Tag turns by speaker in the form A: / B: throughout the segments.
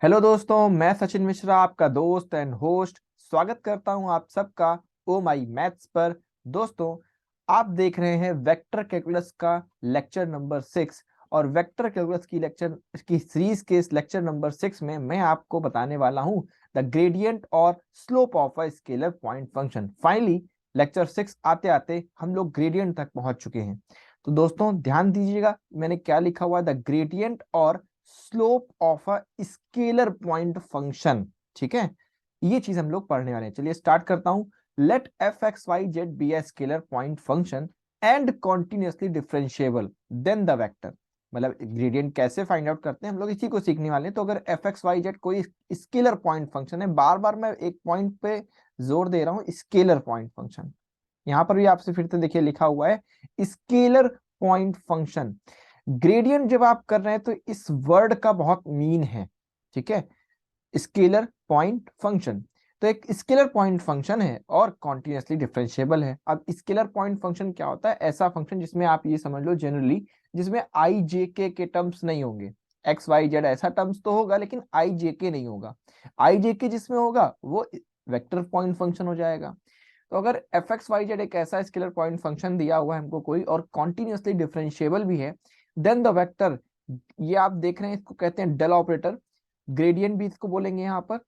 A: Hello दोस्तों, मैं सचिन मिश्रा आपका दोस्त एंड होस्ट स्वागत करता हूं आप सबका ओ माई मैथ्स पर। दोस्तों, आप देख रहे हैं वेक्टर कैलकुलस का लेक्चर नंबर 6 और वेक्टर कैलकुलस की सीरीज के इस लेक्चर नंबर 6 में मैं आपको बताने वाला हूं द ग्रेडियंट और slope of a scalar point function. Finally lecture 6 आते आते हम लोग ग्रेडियंट तक पहुंच चुके हैं। तो दोस्तों ध्यान दीजिएगा, मैंने क्या लिखा हुआ है, द ग्रेडियंट और slope of a scalar point function. ठीक है, ये चीज हम लोग पढ़ने वाले हैं। चलिए स्टार्ट करता हूं। Let f x y z be a scalar point function and continuously differentiable then the vector. मतलब ग्रेडियंट कैसे फाइंड आउट करते हैं हम लोग इसी को सीखने वाले हैं। तो अगर एफ एक्स वाई जेड कोई स्केलर पॉइंट फंक्शन है, बार बार मैं एक पॉइंट पे जोर दे रहा हूं, स्केलर पॉइंट फंक्शन। यहां पर भी आपसे फिर से देखिए लिखा हुआ है स्केलर पॉइंट फंक्शन। ग्रेडियंट जब आप कर रहे हैं तो इस वर्ड का बहुत मीन है। ठीक है, स्केलर पॉइंट फंक्शन तो एक स्केलर पॉइंट फंक्शन है और कॉन्टिन्यूसली डिफरेंशिएबल है। अब स्केलर पॉइंट फंक्शन क्या होता है? ऐसा फंक्शन जिसमें आप ये समझ लो जनरली जिसमें आई जे के टर्म्स नहीं होंगे। एक्स वाई जेड ऐसा टर्म्स तो होगा लेकिन आई जे के नहीं होगा। आई जे के जिसमें होगा वो वेक्टर पॉइंट फंक्शन हो जाएगा। तो अगर एफ एक्स वाई जेड एक ऐसा स्केलर पॉइंट फंक्शन दिया हुआ है हमको कोई और कॉन्टिन्यूसली डिफरेंशिएबल भी है, देन द वेक्टर, ये आप देख रहे हैं इसको कहते हैं डेल ऑपरेटर। ग्रेडियंट भी इसको बोलेंगे यहाँ पर।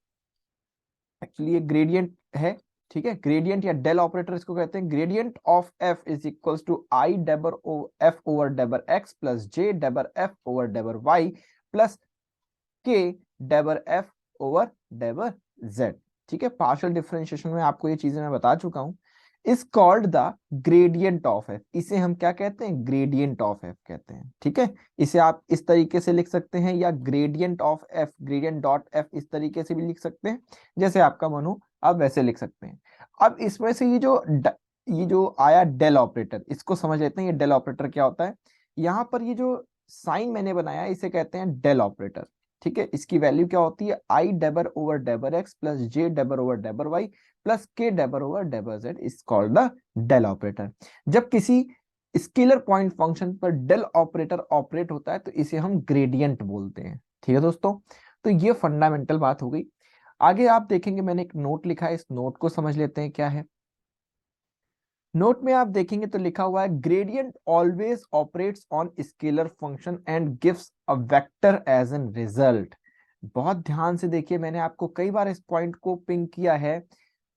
A: एक्चुअली ये ग्रेडियंट है। ठीक है, ग्रेडियंट या डेल ऑपरेटर इसको कहते हैं। Gradient of f is equals to i del f over डेबर x plus j del f over डेबर y plus k del f over del z. ठीक है, पार्शियल डिफरेंशिएशन में आपको ये चीजें मैं बता चुका हूं। Is called the gradient of F. इसे हम क्या कहते हैं? ग्रेडियंट ऑफ एफ कहते हैं। ठीक है, इसे आप इस तरीके से लिख सकते हैं या gradient of F, gradient dot F इस तरीके से भी लिख सकते हैं, जैसे आपका मन हो आप वैसे लिख सकते हैं। अब इसमें से ये जो आया डेल ऑपरेटर, इसको समझ लेते हैं। ये डेल ऑपरेटर क्या होता है? यहाँ पर ये जो साइन मैंने बनाया इसे कहते हैं डेल ऑपरेटर। ठीक है, इसकी वैल्यू क्या होती है? I डेबर over डेबर x plus j डेबर over डेबर y plus k डेबर over del z is called the del operator. जब किसी स्केलर पॉइंट फंक्शन पर डेल ऑपरेटर ऑपरेट होता है तो इसे हम ग्रेडियंट बोलते हैं। ठीक है दोस्तों, तो ये फंडामेंटल बात हो गई। आगे आप देखेंगे मैंने एक नोट लिखा है, इस नोट को समझ लेते हैं क्या है। नोट में आप देखेंगे तो लिखा हुआ है gradient always operates on scalar function and gives a vector as an result. बहुत ध्यान से देखिए, मैंने आपको कई बार इस पॉइंट को पिंग किया है,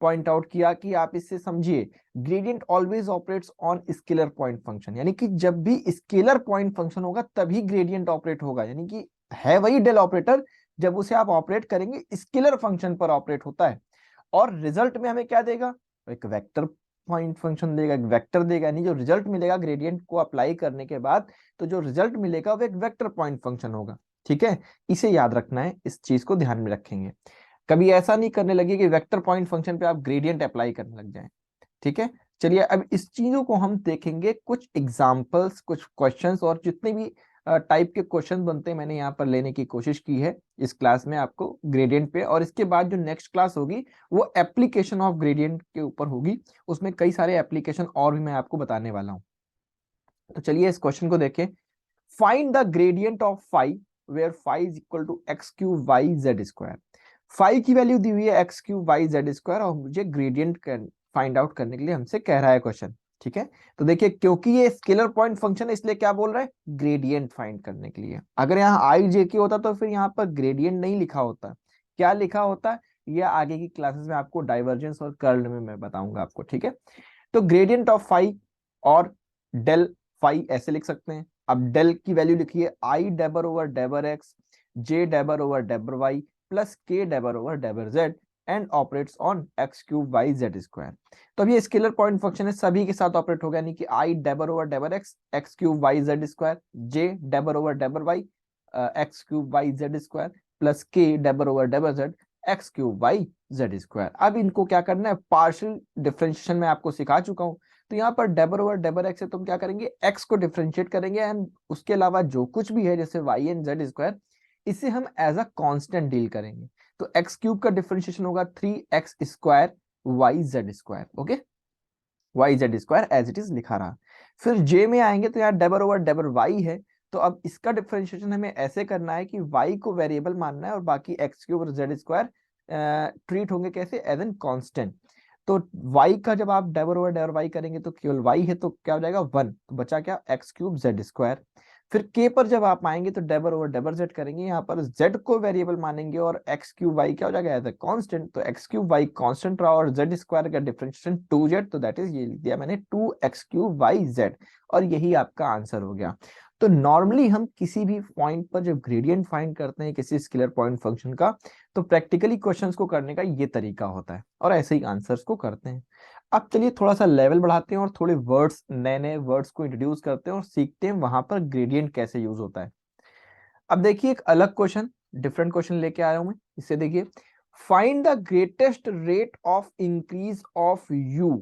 A: पॉइंट आउट किया कि आप इससे समझिए। Gradient always operates on scalar point function, यानी कि जब भी स्केलर पॉइंट फंक्शन होगा तभी ग्रेडियंट ऑपरेट होगा। यानी कि है वही डेल ऑपरेटर, जब उसे आप ऑपरेट करेंगे स्केलर फंक्शन पर ऑपरेट होता है। और रिजल्ट में हमें क्या देगा? एक वेक्टर पॉइंट फंक्शन देगा, एक वेक्टर देगा। यानी जो रिजल्ट मिलेगा ग्रेडियंट को अप्लाई करने के बाद, तो जो रिजल्ट मिलेगा वो एक वेक्टर पॉइंट फंक्शन होगा। ठीक है, इसे याद रखना है, इस चीज को ध्यान में रखेंगे। कभी ऐसा नहीं करने लगे कि वेक्टर पॉइंट फंक्शन पे आप ग्रेडियंट अप्लाई करने लग जाएं। ठीक है, चलिए अब इस चीजों को हम देखेंगे, कुछ एग्जांपल्स, कुछ क्वेश्चंस और जितने भी टाइप के क्वेश्चन बनते हैं मैंने यहाँ पर लेने की कोशिश की है इस क्लास में आपको ग्रेडियंट पे। और इसके बाद जो नेक्स्ट क्लास होगी वो एप्लीकेशन ऑफ ग्रेडियंट के ऊपर होगी। उसमें कई सारे एप्लीकेशन और भी मैं आपको बताने वाला हूँ। तो चलिए इस क्वेश्चन को देखें। Find the gradient of phi where phi is equal to x cube y z square. Phi की वैल्यू दी हुई है x cube y z square और मुझे ग्रेडियंट फाइंड आउट करने के लिए हमसे कह रहा है क्वेश्चन। ठीक है, तो देखिए क्योंकि ये स्केलर पॉइंट फंक्शन है इसलिए क्या बोल रहा है? ग्रेडियंट फाइंड करने के लिए। अगर यहाँ आई जे के होता तो फिर यहाँ पर ग्रेडियंट नहीं लिखा होता। क्या लिखा होता? ये आगे की क्लासेस में आपको डाइवर्जेंस और कर्ल में मैं बताऊंगा आपको। ठीक है, तो ग्रेडियंट ऑफ फाई और डेल फाई ऐसे लिख सकते हैं। अब डेल की वैल्यू लिखिए i डेबर over डेबर x j डेबर over डेबर y plus k डेबर over del z and operates on x cube y z square. तो अब ये स्केलर पॉइंट फंक्शन है, सभी के साथ ऑपरेट होगा। यानी कि i डेबर over डेबर x x cube y z square, j डेबर over डेबर y x cube y z square plus k डेबर over del z x cube y z square. अब इनको क्या करना है? पार्शियल डिफरेंशिएशन में आपको सिखा चुका हूं। तो यहाँ पर डेबर ओवर डेबर एक्स है, तुम क्या करेंगे? एक्स को डिफरेंशिएट करेंगे एंड उसके अलावा जो कुछ भी है जैसे वाई एंड जेड स्क्वायर, इसे हम एज अ कांस्टेंट डील करेंगे। तो एक्स क्यूब का डिफरेंशिएशन होगा 3x square y z square. Okay, y z square as it is लिखा रहा। फिर जे में आएंगे तो यहाँ डेबर ओवर डेबर वाई है, तो अब इसका डिफरेंशिएशन हमें ऐसे करना है कि y को वेरिएबल मानना है और बाकी एक्स क्यूब और जेड स्क्वायर ट्रीट होंगे कैसे, एज एन कांस्टेंट। तो y का जब आप डेवर ओवर डेवर y करेंगे तो केवल y है, तो क्या हो जाएगा 1, तो बचा क्या एक्स क्यूब जेड स्क्वायर। फिर k पर जब आप आएंगे तो डेवर ओवर डेवर z करेंगे, यहाँ पर z को वेरिएबल मानेंगे और एक्स क्यूब y क्या हो जाएगा एज ए कांस्टेंट, तो एक्स क्यूब y कांस्टेंट रहा और जेड स्क्वायर का डिफरेंशिएशन 2z, तो दैट इज ये लिख दिया मैंने 2x क्यूब y z, और यही आपका आंसर हो गया। तो नॉर्मली हम किसी भी पॉइंट पर जब ग्रेडियंट फाइंड करते हैं किसी स्केलर पॉइंट फंक्शन का, तो प्रैक्टिकली क्वेश्चंस को करने का ये तरीका होता है और ऐसे ही आंसर्स को करते हैं। अब चलिए थोड़ा सा लेवल बढ़ाते हैं और थोड़े वर्ड्स, नए नए वर्ड्स को इंट्रोड्यूस करते हैं और सीखते हैं वहां पर ग्रेडियंट कैसे यूज होता है। अब देखिए एक अलग क्वेश्चन, डिफरेंट क्वेश्चन लेके आया हूं मैं, इसे देखिए। Find the greatest rate of increase of u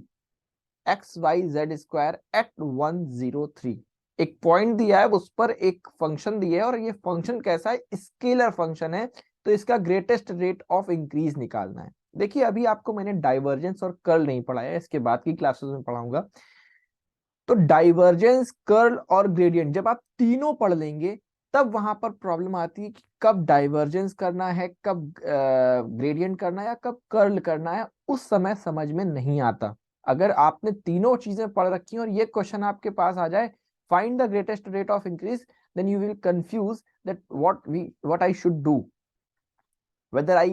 A: x y z square at 103। एक पॉइंट दिया है, उस पर एक फंक्शन दिया है और ये फंक्शन कैसा है, स्केलर फंक्शन है, तो इसका ग्रेटेस्ट रेट ऑफ इंक्रीज निकालना है। देखिए अभी आपको मैंने डाइवर्जेंस और कर्ल नहीं पढ़ाया, इसके बाद की क्लासेस में पढ़ाऊंगा। तो डाइवर्जेंस, कर्ल और ग्रेडियंट जब आप तीनों पढ़ लेंगे तब वहां पर प्रॉब्लम आती है कि कब डाइवर्जेंस करना है, कब ग्रेडियंट करना है या कब कर्ल करना है, उस समय समझ में नहीं आता। अगर आपने तीनों चीजें पढ़ रखी हैं और ये क्वेश्चन आपके पास आ जाए, find the greatest rate of increase, then you will confuse that what I should do, whether I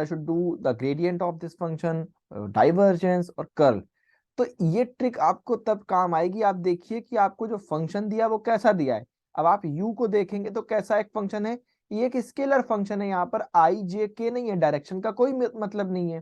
A: should do the gradient of this function, divergence और curl। तो ये ट्रिक आपको तब काम आएगी, आप देखिए कि आपको जो फंक्शन दिया वो कैसा दिया है। अब आप u को देखेंगे तो कैसा एक फंक्शन है, ये एक स्केलर फंक्शन है, यहाँ पर i j k नहीं है, डायरेक्शन का कोई मतलब नहीं है।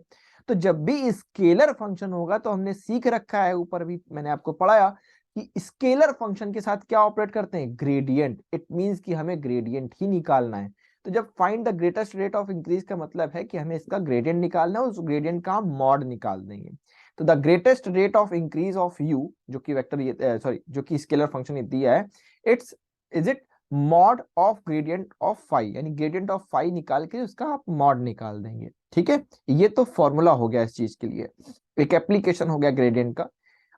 A: तो जब भी स्केलर फंक्शन होगा तो हमने सीख रखा है, ऊपर भी मैंने आपको पढ़ाया कि स्केलर फंक्शन के साथ क्या ऑपरेट करते हैं, ग्रेडियंट। इट मींस कि हमें ग्रेडियंट ही निकालना है। तो जब find the greatest rate of increase का मतलब है कि हमें इसका ग्रेडियंट निकालना है, उस ग्रेडियंट का हम मॉड निकाल देंगे। तो the greatest rate of increase of u, जो कि वेक्टर ये सॉरी जो कि स्केलर फंक्शन दिया है, it's is it mod of gradient of phi, यानी ग्रेडियंट ऑफ फाई निकाल के उसका आप मॉड निकाल देंगे। ठीक है, ये तो फॉर्मूला हो गया इस चीज के लिए, एक एप्लीकेशन हो गया ग्रेडियंट का।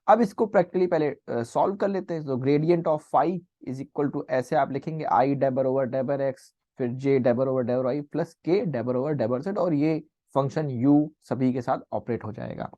A: अब इसको प्रैक्टिकली पहले सॉल्व कर लेते हैं। तो gradient of phi is equal to, ऐसे आप लिखेंगे आई डेबर ओवर डेबर एक्स, फिर j डेबर over डेबर y plus k डेबर over del Z, और ये फंक्शन यू सभी के साथ ऑपरेट हो जाएगा।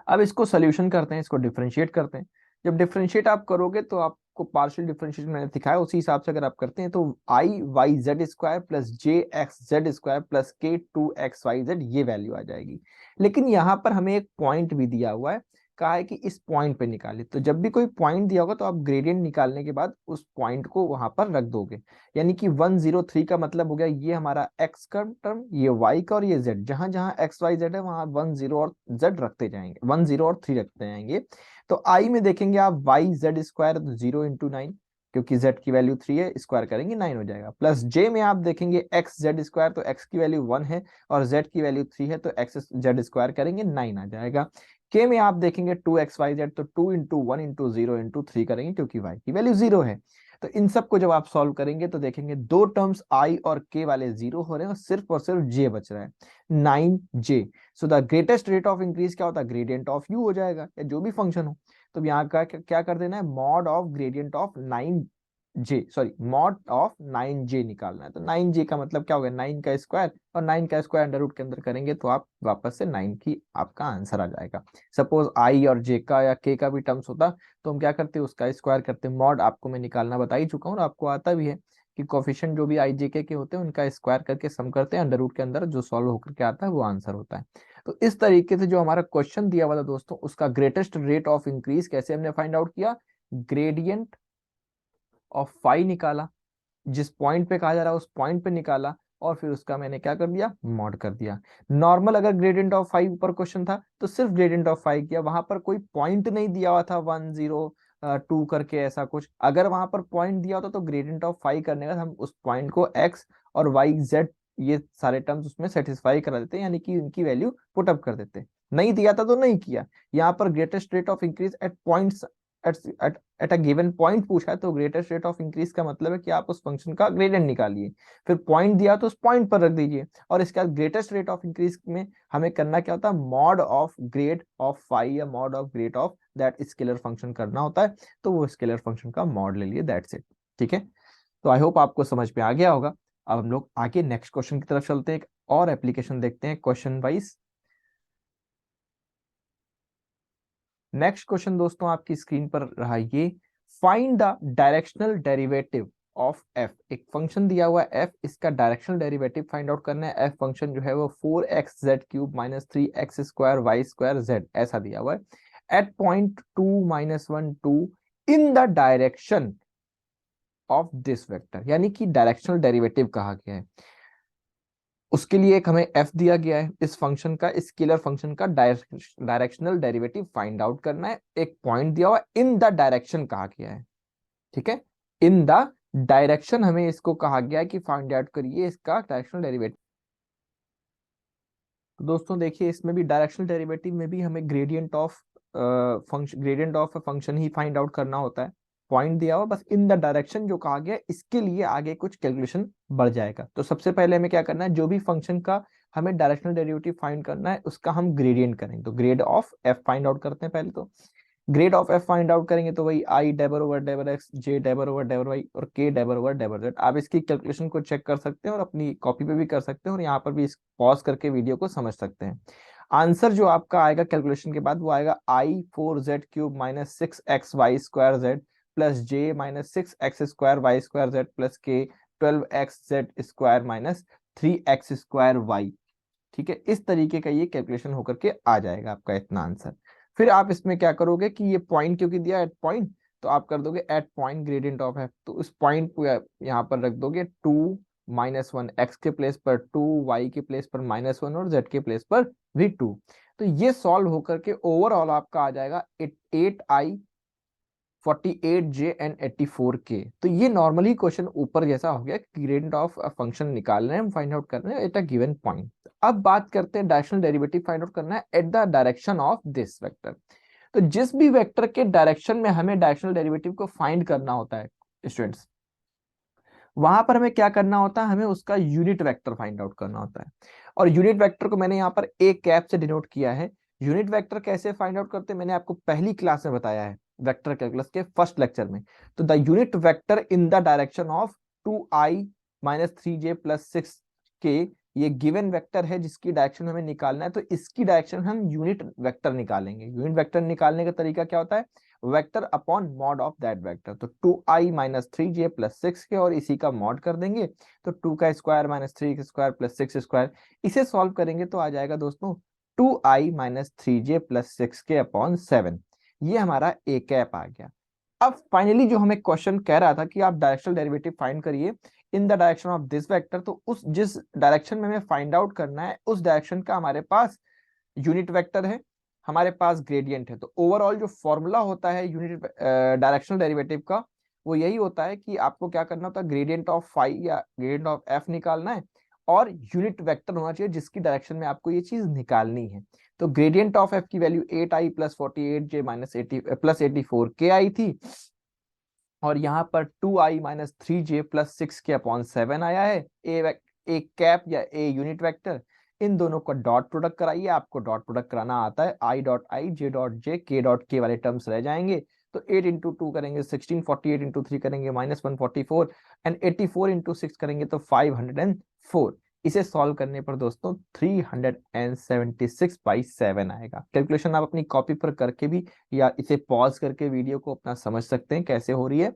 A: अब इसको सोल्यूशन करते हैं, इसको डिफरेंशिएट करते हैं। जब डिफरेंशिएट आप करोगे तो आपको पार्शियल डिफरेंशिएशन मैंने दिखाया, उसी हिसाब से अगर आप करते हैं तो आई वाई जेड स्क्वायर प्लस जे एक्स जेड स्क्वायर प्लस के 2xyz ये वैल्यू आ जाएगी। लेकिन यहाँ पर हमें एक पॉइंट भी दिया हुआ है, कहा है कि इस पॉइंट पे निकाले। तो जब भी कोई पॉइंट दिया होगा तो आप ग्रेडियंट निकालने के बाद उस पॉइंट को वहां पर रख दोगे, यानी कि 103 का मतलब हो गया ये हमारा x का टर्म, ये y का और ये z, जहां जहां x y z है वहां 10 और z रखते जाएंगे, 10 और 3 रखते जाएंगे। तो i में देखेंगे आप y z स्क्वायर, तो 0 इंटू 9, क्योंकि z की वैल्यू 3 है, स्क्वायर करेंगे 9 हो जाएगा। प्लस j में आप देखेंगे x z स्क्वायर, तो x की वैल्यू 1 है और z की वैल्यू 3 है, तो x z स्क्वायर करेंगे 9 आ जाएगा। k में आप देखेंगे 2xyz, तो 2 इंटू 1 इंटू 0 इंटू 3 करेंगे क्योंकि y की वैल्यू 0 है। तो इन सब को जब आप सॉल्व करेंगे तो देखेंगे दो टर्म्स i और k वाले 0 हो रहे हैं और सिर्फ j बच रहा है 9j। So the greatest rate of increase क्या होता है, ग्रेडियंट ऑफ u हो जाएगा, या जो भी फंक्शन हो। तो यहाँ का क्या कर देना है, mod of gradient of 9j, sorry mod of 9j निकालना है। तो 9j का मतलब क्या हो गया, 9 का स्क्वायर, और 9 का स्क्वायर अंडर रूट के अंदर करेंगे तो आप वापस से 9 की आपका आंसर आ जाएगा। सपोज i और j का या k का भी टर्म्स होता तो हम क्या करते, उसका स्क्वायर करते। मॉड आपको मैं निकालना बता ही चुका हूँ, और आपको आता भी है कि कोफिशिएंट जो भी i j k के होते हैं उनका स्क्वायर करके सम करते हैं, अंडर रूट के अंदर जो सॉल्व होकर के आता है वो आंसर होता है। तो इस तरीके से जो हमारा क्वेश्चन दिया हुआ था दोस्तों, उसका ग्रेटेस्ट रेट ऑफ इंक्रीज कैसे हमने फाइंड आउट किया, ग्रेडियंट ऑफ फाई निकाला, जिस पॉइंट पे कहा जा रहा है उस पॉइंट पे निकाला, और फिर उसका मैंने क्या कर दिया, मॉड कर दिया। नॉर्मल अगर ग्रेडियंट ऑफ फाइव पर क्वेश्चन था तो सिर्फ ग्रेडियंट ऑफ फाइव किया, वहां पर कोई पॉइंट नहीं दिया हुआ था 1 0 2 करके ऐसा कुछ। अगर वहां पर पॉइंट दिया होता तो ग्रेडियंट ऑफ फाइव करने का हम उस पॉइंट को एक्स और वाई जेड ये सारे टर्म्स उसमें सेटिस्फाई करा देते, यानी कि उनकी वैल्यू पुट अप कर देते। नहीं दिया था तो नहीं किया। यहाँ पर greatest rate of increase at points at a given point पूछा है, तो ग्रेटेस्ट रेट ऑफ इंक्रीज का मतलब है कि आप उस फंक्शन का ग्रेडियंट निकालिए, फिर पॉइंट दिया तो उस पॉइंट पर रख दीजिए, और इसके बाद ग्रेटेस्ट रेट ऑफ इंक्रीज में हमें करना क्या होता है, mod of grad of phi या mod of grad of that scalar function करना होता है। तो वो स्केलर फंक्शन का मॉड ले लिए, दैट्स इट। ठीक है, तो आई होप आपको समझ में आ गया होगा। अब हम लोग आगे नेक्स्ट क्वेश्चन की तरफ चलते हैं, एक और एप्लीकेशन देखते हैं क्वेश्चन वाइज। नेक्स्ट क्वेश्चन दोस्तों आपकी स्क्रीन पर रहा ये, find the directional derivative of F. एक फंक्शन दिया हुआ है एफ, इसका डायरेक्शनल डेरिवेटिव फाइंड आउट करना है। एफ फंक्शन जो है वो 4x(z³ - 3x² y²z ऐसा दिया हुआ है at point 2 - 1 2 in the direction of this vector, यानी कि डायरेक्शनल डेरिवेटिव कहा गया है। उसके लिए एक हमें f दिया गया है, इस फंक्शन का, स्केलर फंक्शन का डायरेक्शनल डेरिवेटिव फाइंड आउट करना है। एक पॉइंट दिया हुआ, इन द डायरेक्शन कहा गया है, ठीक है, इन द डायरेक्शन हमें इसको कहा गया है कि फाइंड आउट करिए इसका डायरेक्शनल डेरिवेटिव। तो दोस्तों देखिए, इसमें भी डायरेक्शनल डेरिवेटिव में भी हमें gradient of function he find out करना होता है। पॉइंट दिया हुआ, बस इन द डायरेक्शन जो कहा गया, इसके लिए आगे कुछ कैलकुलेशन बढ़ जाएगा। तो सबसे पहले हमें क्या करना है, जो भी फंक्शन का हमें डायरेक्शनल डेरिवेटिव फाइंड करना है उसका हम ग्रेडियंट करेंगे। तो grade of F find out करते हैं पहले। तो grade of F find out करेंगे तो वही आई डेबर over डेबर x, j डेबर over डेबर Y और के डेबर ओवर डेबर जेड। आप इसकी कैलकुलेशन को चेक कर सकते हैं और अपनी कॉपी पे भी कर सकते हैं और यहाँ पर भी इस पॉज करके वीडियो को समझ सकते हैं। आंसर जो आपका आएगा कैलकुलेशन के बाद वो आएगा i4z³ - 6xy² z plus j - 6x² y² z plus k 12xz² - 3x² y। ठीक है, इस तरीके का ये कैलकुलेशन होकर के आ जाएगा आपका इतना आंसर। फिर आप इसमें क्या करोगे कि ये पॉइंट क्योंकि दिया एट पॉइंट, तो आप कर दोगे at point gradient of f. तो उस पॉइंट को यहाँ पर रख दोगे 2 - 1, एक्स के प्लेस पर 2, वाई के प्लेस पर -1 और जेड के प्लेस पर भी 2। तो ये सॉल्व होकर के ओवरऑल आपका आ जाएगा 8i 48j एंड 84k। तो ये नॉर्मली क्वेश्चन ऊपर जैसा हो गया, ग्रेडियंट ऑफ फंक्शन निकाल रहे हैं हम, फाइंड आउट कर रहे हैं एट अ गिवन पॉइंट। अब बात करते हैं डायरेक्शनल डेरिवेटिव फाइंड आउट करना है at the direction of this vector. तो जिस भी वेक्टर के डायरेक्शन में हमें डायरेक्शनल डेरिवेटिव को फाइंड करना होता है स्टूडेंट्स, वहां पर हमें क्या करना होता है, हमें उसका यूनिट वेक्टर फाइंड आउट करना होता है। और यूनिट वेक्टर को मैंने यहाँ पर ए कैप से डिनोट किया है। यूनिट वेक्टर कैसे फाइंड आउट करते हैं मैंने आपको पहली क्लास में बताया है, वेक्टर कैलकुलस के फर्स्ट लेक्चर में। तो the unit vector in the direction of 2i - 3j + 6k, ये गिवन वेक्टर है जिसकी डायरेक्शन हमें निकालना है। तो इसकी डायरेक्शन हम यूनिट वेक्टर निकालेंगे। यूनिट वेक्टर निकालने का तरीका क्या होता है, vector upon mod of that vector. तो 2i - 3j + 6k और इसी का मॉड कर देंगे, तो 2 का स्क्वायर - 3 का स्क्वायर + 6 स्क्वायर। इसे सॉल्व करेंगे तो आ जाएगा दोस्तों 2i - 3j + 6k अपॉन 7। ये हमारा ए कैप आ गया। अब फाइनली जो हमें क्वेश्चन कह रहा था कि आप डायरेक्शनल डेरिवेटिव फाइंड करिए इन the direction of this vector, तो उस जिस डायरेक्शन में हमें फाइंड आउट करना है उस डायरेक्शन का हमारे पास यूनिट वेक्टर है, हमारे पास ग्रेडियंट है। तो ओवरऑल जो फॉर्मूला होता है यूनिट डायरेक्शनल डेरिवेटिव का, वो यही होता है कि आपको क्या करना होता है, ग्रेडियंट ऑफ फाई या ग्रेडियंट ऑफ एफ निकालना है और यूनिट वेक्टर होना चाहिए जिसकी डायरेक्शन में आपको ये चीज निकालनी है। तो ग्रेडियंट ऑफ एफ की वैल्यू 8i + 48j - 80 + 84k आई थी, और यहाँ पर 2i - 3j + 6k अपॉन 7 आया है। ए कैप या ए यूनिट वेक्टर, इन दोनों का डॉट प्रोडक्ट कराइए, आपको डॉट प्रोडक्ट कराना आता है। i.i, j.j, k.k वाले टर्म्स रह जाएंगे। तो 8 × 2 करेंगे 16, 48 × 3 करेंगे -144 एंड 84 × 6 करेंगे तो 504। इसे सॉल्व करने पर दोस्तों 376/7 आएगा। कैलकुलेशन आप अपनी कॉपी पर करके भी या इसे पॉज करके वीडियो को अपना समझ सकते हैं कैसे हो रही है,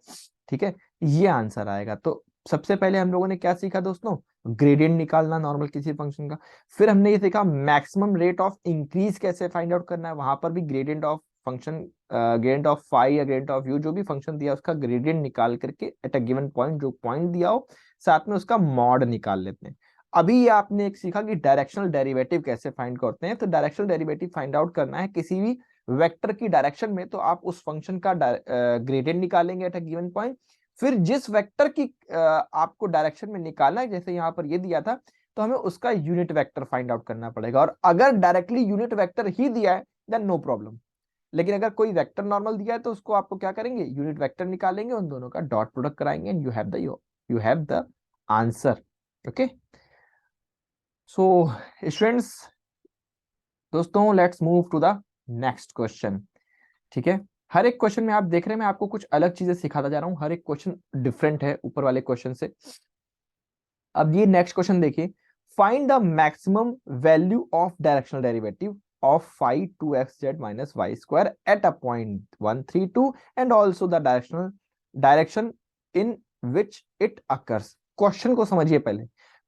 A: ठीक है। ये आंसर आएगा। तो सबसे पहले हम लोगों ने क्या सीखा दोस्तों, ग्रेडियंट निकालना नॉर्मल किसी फंक्शन का। फिर हमने ये सीखा मैक्सिमम रेट ऑफ इंक्रीज कैसे फाइंड आउट करना है, वहां पर भी gradient of function, gradient of phi या ग्रेडियंट ऑफ यू, जो भी फंक्शन दिया उसका ग्रेडियंट निकाल करके एट अ गिवन पॉइंट, जो पॉइंट दिया हो साथ में उसका मॉड निकाल लेते हैं। अभी ये आपने एक सीखा कि डायरेक्शनल डेरिवेटिव कैसे फाइंड करते हैं। तो डायरेक्शनल डेरिवेटिव फाइंड आउट करना है किसी भी वेक्टर की डायरेक्शन में, तो आप उस फंक्शन का ग्रेडियंट निकालेंगे एट अ गिवन पॉइंट। फिर जिस वेक्टर की आपको डायरेक्शन में निकालना है, जैसे यहाँ पर ये दिया था, तो हमें उसका यूनिट वेक्टर फाइंड आउट करना पड़ेगा। और अगर डायरेक्टली यूनिट वेक्टर ही दिया है देन नो प्रॉब्लम, लेकिन अगर कोई वेक्टर नॉर्मल दिया है तो उसको आपको क्या करेंगे, यूनिट वेक्टर निकालेंगे, उन दोनों का डॉट प्रोडक्ट कराएंगे and you have the answer. Okay, so students, दोस्तों let's move to the next question, ठीक है। हर एक क्वेश्चन में आप देख रहे हैं मैं आपको कुछ अलग चीजें सिखाता जा रहा हूँ, हर एक क्वेश्चन डिफरेंट है ऊपर वाले क्वेश्चन से। अब ये नेक्स्ट क्वेश्चन देखिए, find the maximum value of directional derivative of phi 2xz minus y square at a point 132 and also the direction in which it occurs. Question को समझिए पहले।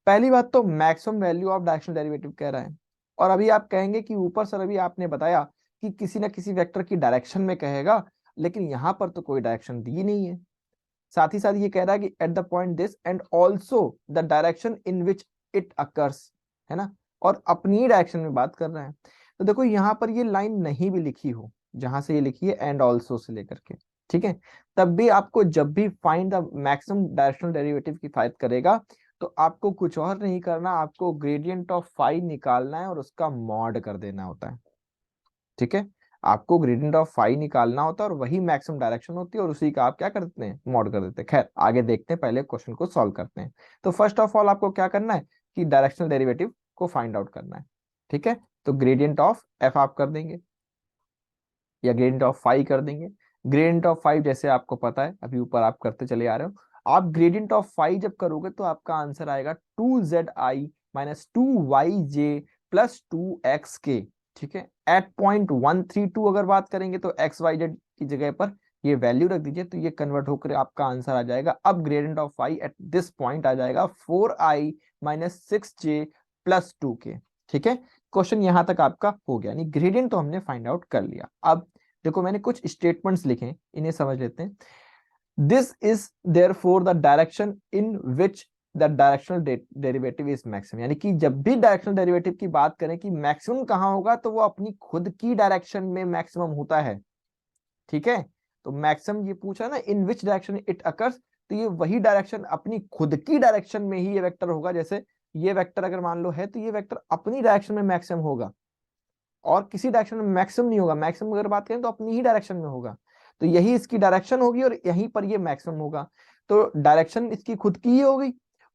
A: पहली बात तो maximum value of directional derivative कह रहा है, और अभी आप कहेंगे कि ऊपर सर अभी आपने बताया कि किसी ना किसी वेक्टर की डायरेक्शन में कहेगा, लेकिन यहां पर तो कोई डायरेक्शन दी नहीं है। साथ ही साथ ये कह रहा है कि at the point this and also the direction in which it occurs, है ना, और अपनी डायरेक्शन में बात कर रहा है। तो देखो यहाँ पर ये लाइन नहीं भी लिखी हो, जहां से ये लिखी है एंड ऑल्सो से लेकर के, ठीक है, तब भी आपको जब भी find the maximum directional derivative की बात करेगा तो आपको कुछ और नहीं करना, आपको ग्रेडियंट ऑफ फाई निकालना है और उसका मॉड कर देना होता है, ठीक है। आपको ग्रेडियंट ऑफ फाई निकालना होता है और वही मैक्सिमम डायरेक्शन होती है और उसी का आप क्या कर देते हैं, मॉड कर देते हैं। खैर आगे देखते हैं, पहले क्वेश्चन को सॉल्व करते हैं। तो फर्स्ट ऑफ ऑल आपको क्या करना है कि डायरेक्शनल डेरिवेटिव को फाइंड आउट करना है, ठीक है। तो ग्रेडियंट ऑफ एफ आप कर देंगे या ग्रेडियंट ऑफ फाई कर देंगे। ग्रेडियंट ऑफ फाइव जैसे आपको पता है, अभी ऊपर आप करते चले आ रहे हो। आप ग्रेडियंट ऑफ फाइव जब करोगे तो आपका आंसर आएगा 2zi minus 2yj plus 2xk, ठीक है। एट पॉइंट 132 अगर बात करेंगे तो एक्स वाई जेड की जगह पर ये वैल्यू रख दीजिए, तो ये कन्वर्ट होकर आपका आंसर आ जाएगा। अब gradient of five at this point आ जाएगा 4i minus 6j plus 2k, ठीक है। क्वेश्चन यहां तक आपका हो गया, यानी ग्रेडियंट तो हमने फाइंड आउट कर लिया। अब देखो मैंने कुछ स्टेटमेंट्स लिखे, इन्हें समझ लेते हैं। This is therefore the direction in which the directional derivative is maximum, यानी कि जब भी डायरेक्शनल डेरिवेटिव की बात करें कि मैक्सिमम कहां होगा तो वो अपनी खुद की डायरेक्शन में मैक्सिमम होता है, ठीक है। तो मैक्सिमम ये पूछा ना इन विच डायरेक्शन इट अकर्स, तो ये वही डायरेक्शन अपनी खुद की डायरेक्शन में ही ये वेक्टर होगा। जैसे ये वेक्टर अगर मान लो है तो ये वेक्टर अपनी डायरेक्शन में मैक्सिमम होगा और किसी डायरेक्शन में मैक्सिमम नहीं होगा। मैक्सिमम अगर बात करें तो अपनी ही डायरेक्शन में होगा, तो यही इसकी डायरेक्शन होगी और यहीं पर ये मैक्सिमम होगा। तो डायरेक्शन इसकी खुद की ही होगी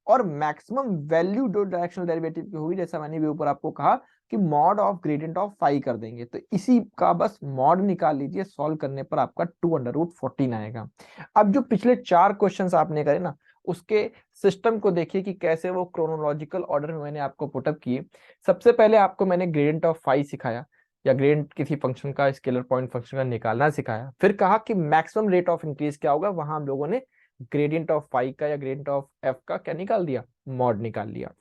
A: और मैक्सिमम वैल्यू जो डायरेक्शनल डेरिवेटिव की होगी, जैसा मैंने भी ऊपर आपको कहा कि mod of gradient of phi कर देंगे, तो इसी का बस मॉड निकाल लीजिए। सॉल्व करने पर आपका 2√14 आएगा। अब जो पिछले 4 क्वेश्चंस आपने करे ना, उसके सिस्टम को देखिए कि कैसे वो क्रोनोलॉजिकल ऑर्डर में मैंने आपको पुटअप किए। सबसे पहले आपको मैंने ग्रेडियंट ऑफ फाई सिखाया या ग्रेडियंट किसी फंक्शन का, स्केलर पॉइंट फंक्शन का निकालना सिखाया। फिर कहा कि मैक्सिमम रेट ऑफ इंक्रीज क्या होगा, वहां हम लोगों ने ग्रेडियंट ऑफ फाई का या ग्रेडियंट ऑफ एफ का क्या निकाल दिया, मॉड निकाल लिया।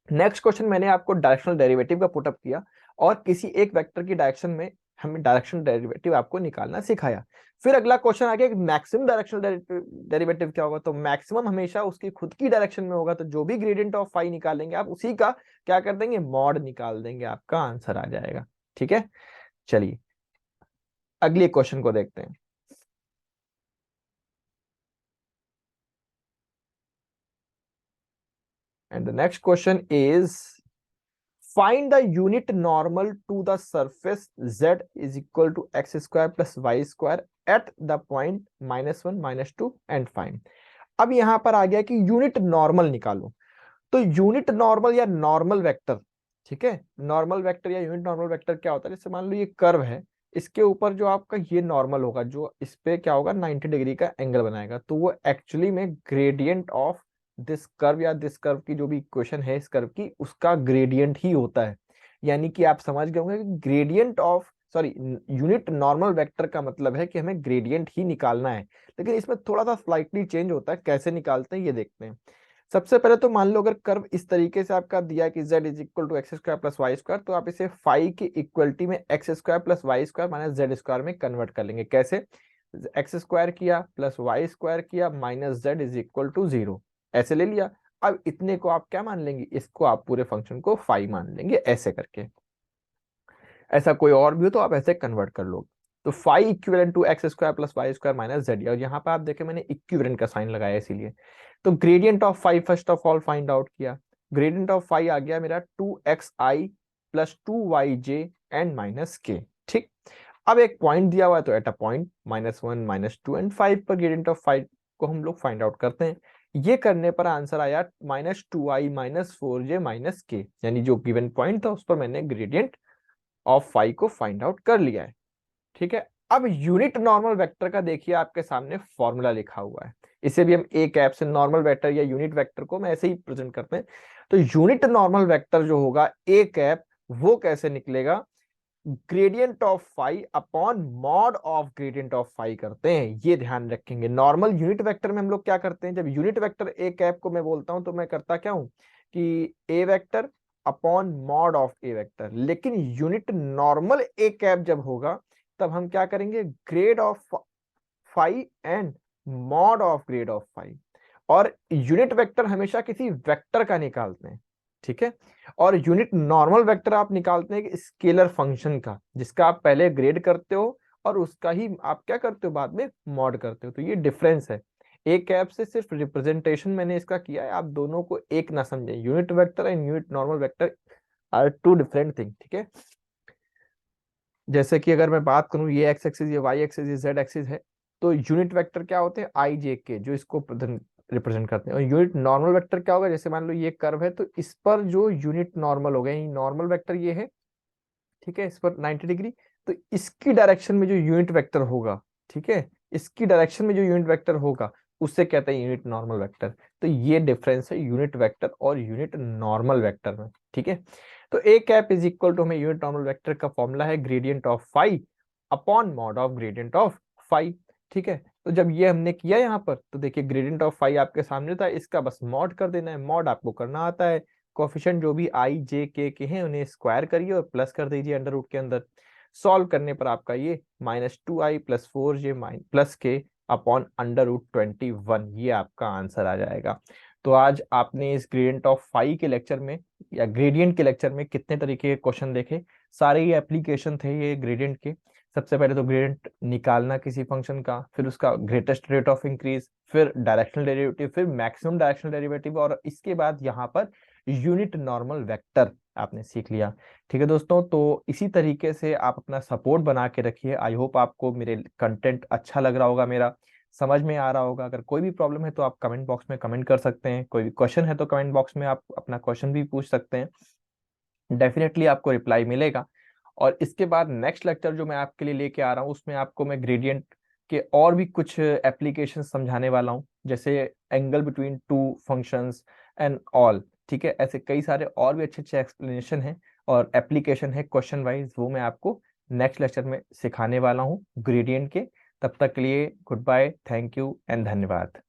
A: नेक्स्ट क्वेश्चन मैंने आपको डायरेक्शनल डेरिवेटिव का पुटअप किया और किसी एक वेक्टर की डायरेक्शन में हमें डायरेक्शनल डेरिवेटिव आपको निकालना सिखाया। फिर अगला क्वेश्चन आ गया मैक्सिमम डायरेक्शनल डेरिवेटिव क्या होगा, तो मैक्सिमम हमेशा उसकी खुद की डायरेक्शन में होगा, तो जो भी ग्रेडियंट ऑफ फाई निकालेंगे आप उसी का क्या कर देंगे, मॉड निकाल देंगे, आपका आंसर आ जाएगा, ठीक है। चलिए अगले क्वेश्चन को देखते हैं। And the next question is find the unit normal to the surface z is equal to x square plus y square at the point -1 -2 and find। अब यहां पर आ गया कि यूनिट नॉर्मल निकालो। तो यूनिट नॉर्मल या नॉर्मल वेक्टर, ठीक है, नॉर्मल वेक्टर या यूनिट नॉर्मल वेक्टर क्या होता है, जैसे मान लो ये कर्व है, इसके ऊपर जो आपका ये नॉर्मल होगा, जो इस पे क्या होगा 90 डिग्री का एंगल बनाएगा, तो वो एक्चुअली में ग्रेडियंट ऑफ दिस कर्व या दिस कर्व की जो भी इक्वेशन है इस कर्व की, उसका ग्रेडियंट ही होता है। यानी कि आप समझ गए होंगे कि gradient of sorry unit normal vector का मतलब है कि हमें ग्रेडियंट ही निकालना है। लेकिन इसमें थोड़ा सा स्लाइटली चेंज होता है, कैसे निकालते हैं ये देखते हैं। सबसे पहले तो मान लो अगर कर्व इस तरीके से आपका दिया है कि z is equal to x square plus y square, तो आप इसे फाई की इक्वलिटी में x square plus y square minus z square में कन्वर्ट कर लेंगे। कैसे, एक्स स्क्वायर किया प्लस वाई स्क्वायर किया minus z is equal to 0, ऐसे ले लिया। अब इतने को आप क्या मान लेंगे, इसको आप पूरे फंक्शन को फाई मान लेंगे, ऐसे करके। ऐसा कोई और भी हो तो आप ऐसे कन्वर्ट कर लो। तो phi equivalent to x square plus y square minus z, और यहाँ पे आप देखें मैंने इक्विवेलेंट का साइन लगाया इसीलिए। तो gradient of phi first of all find out किया। ग्रेडियंट ऑफ फाई आ गया मेरा 2xi plus 2yj and minus के, ठीक। अब एक पॉइंट दिया हुआ है तो एट अ पॉइंट -1 -2 एंड 5 पर ग्रेडियंट ऑफ फाई को हम लोग फाइंड आउट करते हैं। ये करने पर आंसर आया -2i माइनस 4j माइनस के, यानी जो गिवन पॉइंट था उस पर मैंने ग्रेडियंट ऑफ फाई को फाइंड आउट कर लिया है, ठीक है। अब यूनिट नॉर्मल वेक्टर का देखिए आपके सामने फॉर्मूला लिखा हुआ है, इसे भी हम ए कैप से नॉर्मल वेक्टर या यूनिट वेक्टर को मैं ऐसे ही प्रेजेंट करते हैं। तो यूनिट नॉर्मल वेक्टर जो होगा ए कैप, वो कैसे निकलेगा, gradient of phi upon mod of gradient of phi करते हैं, ये ध्यान रखेंगे। नॉर्मल यूनिट वेक्टर में हम लोग क्या करते हैं, जब यूनिट वेक्टर ए कैप को मैं बोलता हूं तो मैं करता क्या हूं कि a vector upon mod of a vector, लेकिन यूनिट नॉर्मल ए कैप जब होगा तब हम क्या करेंगे, grad of phi and mod of grad of phi. और यूनिट वेक्टर हमेशा किसी वेक्टर का निकालते हैं, ठीक है। और यूनिट नॉर्मल वेक्टर आप निकालते हैं कि स्केलर फंक्शन का, जिसका आप पहले ग्रेड करते हो और उसका ही आप क्या करते हो बाद में मॉड करते हो। तो ये डिफरेंस है, एक कैप से सिर्फ रिप्रेजेंटेशन मैंने इसका किया है, आप दोनों को एक ना समझे। Unit vector and unit normal vector are two different thing, ठीक है। जैसे कि अगर मैं बात करूं, ये एक्स एक्सिस, ये वाई एक्सिस, ये जेड एक्सिस है, तो यूनिट वेक्टर क्या होते हैं, आई जे के, जो इसको रिप्रेजेंट करते हैं। और यूनिट नॉर्मल वेक्टर क्या होगा, जैसे मान लो ये कर्व है तो इस पर जो यूनिट नॉर्मल हो गया, नॉर्मल वेक्टर ये है, ठीक है, इस पर 90 डिग्री, तो इसकी डायरेक्शन में जो यूनिट वेक्टर होगा, ठीक है, इसकी डायरेक्शन में जो यूनिट वेक्टर होगा उससे कहते हैं यूनिट नॉर्मल वेक्टर। तो ये डिफरेंस है यूनिट वेक्टर और यूनिट नॉर्मल वेक्टर में, ठीक है। तो a cap is equal to, हमें यूनिट नॉर्मल वेक्टर का फॉर्मूला है gradient of phi upon mod of gradient of phi, ठीक है। तो जब ये हमने किया यहाँ पर, तो देखिए ग्रेडियंट ऑफ फाई आपके सामने था, इसका बस मॉड कर देना है, मॉड आपको करना आता है। कोफिशिएंट जो भी आई जे के हैं उन्हें स्क्वायर करिए और प्लस कर दीजिए अंडर रूट के अंदर। सॉल्व करने पर आपका ये -2i+4j प्लस के अपॉन अंडर रूट 21, ये आपका आंसर आ जाएगा। तो आज आपने इस ग्रेडियंट ऑफ फाई के लेक्चर में या ग्रेडियंट के लेक्चर में कितने तरीके के क्वेश्चन देखे, सारे ये एप्लीकेशन थे ये ग्रेडियंट के। सबसे पहले तो ग्रेडियंट निकालना किसी फंक्शन का, फिर उसका ग्रेटेस्ट रेट ऑफ इंक्रीज, फिर डायरेक्शनल डेरिवेटिव, फिर मैक्सिमम डायरेक्शनल डेरिवेटिव, और इसके बाद यहाँ पर यूनिट नॉर्मल वेक्टर आपने सीख लिया। ठीक है दोस्तों, तो इसी तरीके से आप अपना सपोर्ट बना के रखिए। आई होप आपको मेरे कंटेंट अच्छा लग रहा होगा, मेरा समझ में आ रहा होगा। अगर कोई भी प्रॉब्लम है तो आप कमेंट बॉक्स में कमेंट कर सकते हैं, कोई भी क्वेश्चन है तो कमेंट बॉक्स में आप अपना क्वेश्चन भी पूछ सकते हैं, डेफिनेटली आपको रिप्लाई मिलेगा। और इसके बाद नेक्स्ट लेक्चर जो मैं आपके लिए लेके आ रहा हूँ उसमें आपको मैं ग्रेडियंट के और भी कुछ एप्लीकेशन समझाने वाला हूँ, जैसे angle between two functions and all, ठीक है। ऐसे कई सारे और भी अच्छे अच्छे एक्सप्लेनेशन है और एप्लीकेशन है क्वेश्चन वाइज, वो मैं आपको नेक्स्ट लेक्चर में सिखाने वाला हूँ ग्रेडियंट के। तब तक के लिए goodbye, thank you and धन्यवाद।